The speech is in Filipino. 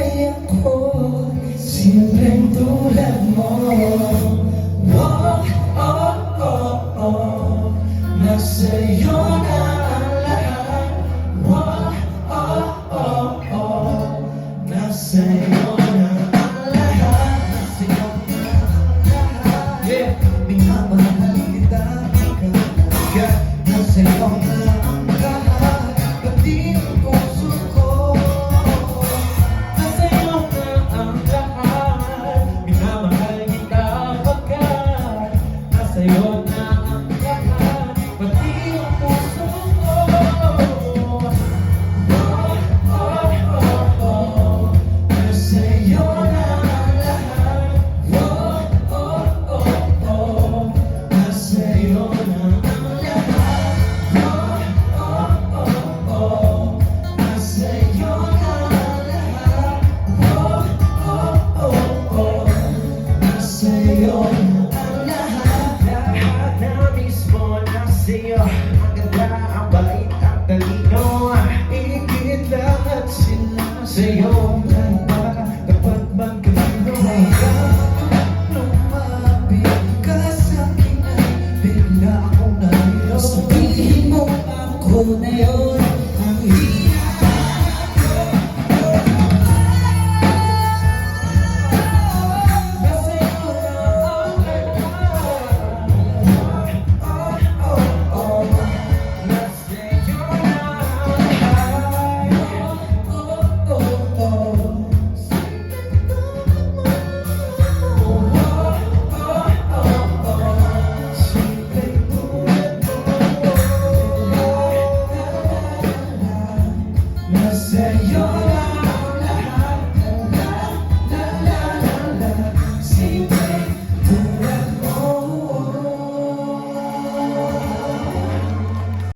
Sana'y ako simpleng tulad mo. Oh, oh, oh, oh, nasa'yo na ang lahat. Oh, oh, oh, oh, nasa'yo na ang lahat. Nasa'yo na ang lahat. Yeah, minamahal kita, ikaw, nasa'yo na ang lahat. Pati ang puso ko, nasa'yo na ang lahat. Minamahal kita pagkat nasa'yo na ang lahat. Pati ang puso ko. Oh, oh, oh, oh, nasa'yo na ang lahat. Oh, oh, oh, oh, nasa'yo na ang lahat. Oh, oh, oh, oh, nasa'yo na ang lahat. Oh, oh, oh, oh, nasa'yo na ang lahat. Lahat na mismo nasa'yo. Ang ganda, ang bait, ang talino. Higit lahat sila sa'yo. Dapat magkano lumapit ka sa'kin ay bigla akong nalito. Sabihin mo ako na yun ang hinahanap ko. Nasa'yo na ang lahat. Oh, oh, oh, nasa'yo na ang lahat. Oh, oh, oh, simpleng tulad mo. Nasa'yo